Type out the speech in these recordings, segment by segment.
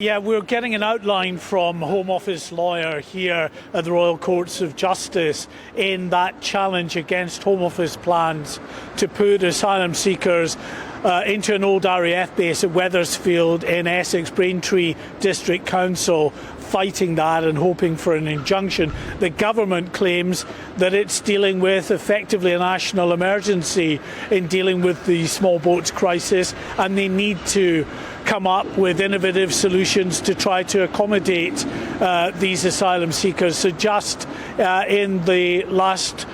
Yeah, we're getting an outline from Home Office lawyer here at the Royal Courts of Justice in that challenge against Home Office plans to put asylum seekers into an old RAF base at Wethersfield in Essex Braintree District Council, fighting that and hoping for an injunction. The government claims that it's dealing with effectively a national emergency in dealing with the small boats crisis, and they need to come up with innovative solutions to try to accommodate these asylum seekers. So just in the last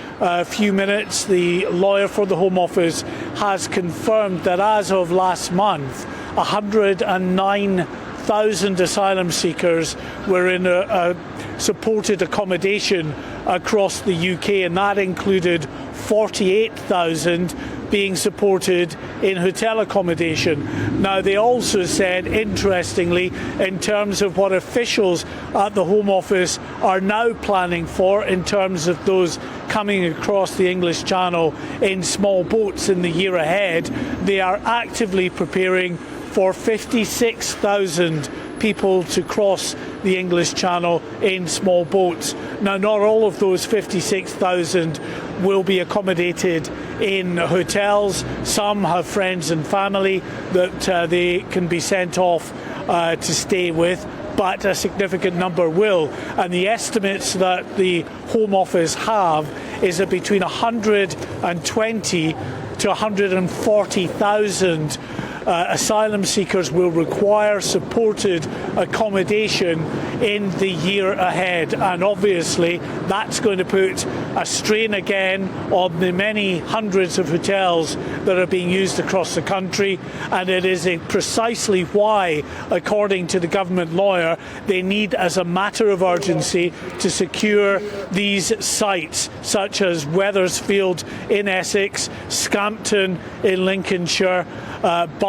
few minutes, the lawyer for the Home Office has confirmed that as of last month, 109,000 asylum seekers were in a supported accommodation across the UK, and that included 48,000 being supported in hotel accommodation. Now, they also said, interestingly, in terms of what officials at the Home Office are now planning for in terms of those coming across the English Channel in small boats in the year ahead, they are actively preparing for 56,000 people to cross the English Channel in small boats. Now, not all of those 56,000 will be accommodated in hotels. Some have friends and family that they can be sent off to stay with, but a significant number will. And the estimates that the Home Office have is that between 120 to 140,000 asylum seekers will require supported accommodation in the year ahead, and obviously that's going to put a strain again on the many hundreds of hotels that are being used across the country, and it is precisely why, according to the government lawyer, they need, as a matter of urgency, to secure these sites such as Wethersfield in Essex, Scampton in Lincolnshire,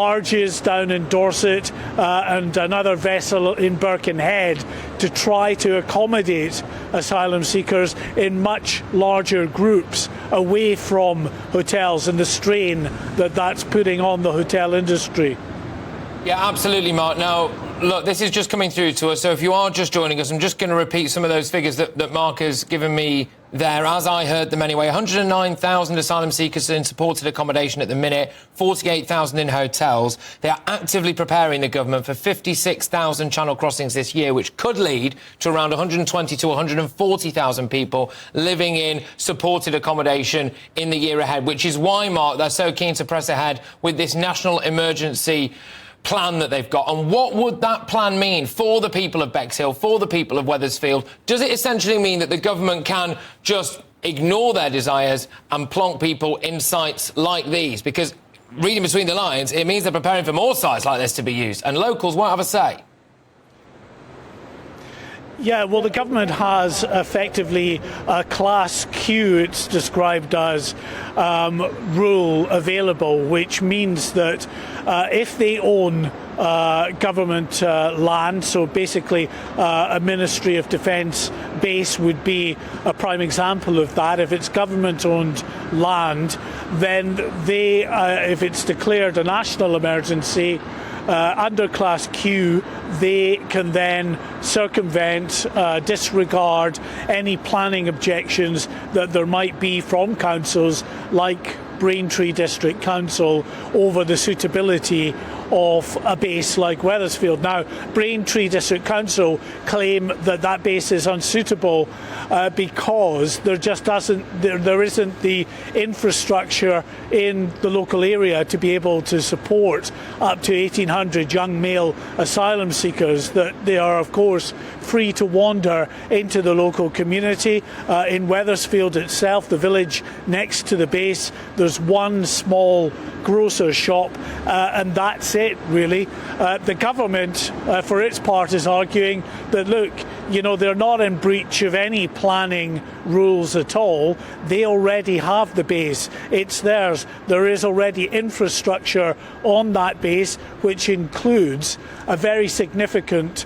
barges down in Dorset and another vessel in Birkenhead, to try to accommodate asylum seekers in much larger groups away from hotels and the strain that that's putting on the hotel industry. Yeah, absolutely, Mark. Now, look, this is just coming through to us, so if you are just joining us, I'm just going to repeat some of those figures that Mark has given me there, as I heard them anyway. 109,000 asylum seekers in supported accommodation at the minute, 48,000 in hotels. They are actively preparing the government for 56,000 channel crossings this year, which could lead to around 120 to 140,000 people living in supported accommodation in the year ahead, which is why, Mark, they're so keen to press ahead with this national emergency plan that they've got. And what would that plan mean for the people of Bexhill, for the people of Wethersfield? Does it essentially mean that the government can just ignore their desires and plonk people in sites like these? Because reading between the lines, it means they're preparing for more sites like this to be used, and locals won't have a say. Yeah, well, the government has effectively a Class Q, it's described as, rule available, which means that if they own government land, so basically a Ministry of Defence base would be a prime example of that. If it's government-owned land, then they, if it's declared a national emergency, under Class Q, they can then circumvent, disregard any planning objections that there might be from councils like Braintree District Council over the suitability of a base like Wethersfield. Now, Braintree District Council claim that that base is unsuitable because there just there isn't the infrastructure in the local area to be able to support up to 1,800 young male asylum seekers, that they are, of course, free to wander into the local community. In Wethersfield itself, the village next to the base, there's one small grocer shop, and that's it, really. The government, for its part, is arguing that, look, you know, they're not in breach of any planning rules at all. They already have the base. It's theirs. There is already infrastructure on that base, which includes a very significant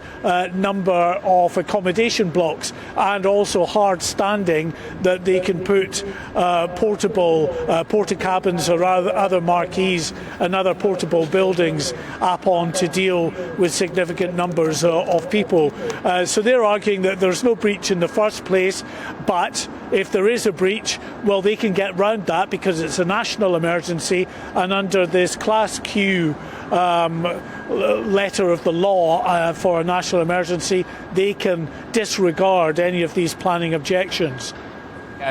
number of accommodation blocks and also hard standing that they can put portable porta-cabins or other marquees and other portable buildings upon to deal with significant numbers of people. So they're arguing that there's no breach in the first place, but if there is a breach, well, they can get round that because it's a national emergency, and under this Class Q letter of the law for a national emergency, they can disregard any of these planning objections.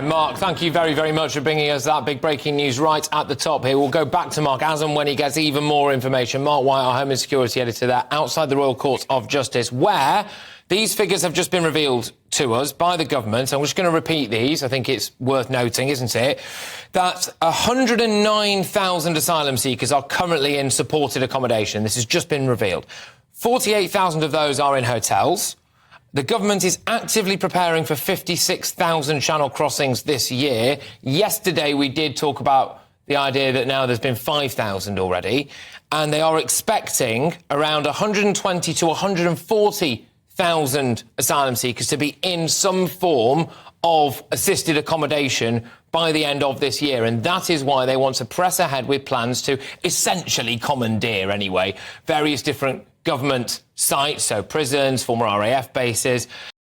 Mark, thank you very, very much for bringing us that big breaking news right at the top here. We'll go back to Mark as and when he gets even more information. Mark White, our Home and Security Editor there, outside the Royal Court of Justice, where these figures have just been revealed to us by the government. I'm just going to repeat these. I think it's worth noting, isn't it, that 109,000 asylum seekers are currently in supported accommodation. This has just been revealed. 48,000 of those are in hotels. The government is actively preparing for 56,000 channel crossings this year. Yesterday, we did talk about the idea that now there's been 5,000 already, and they are expecting around 120 to 140,000 asylum seekers to be in some form of assisted accommodation by the end of this year. And that is why they want to press ahead with plans to essentially commandeer, anyway, various different government sites, so prisons, former RAF bases,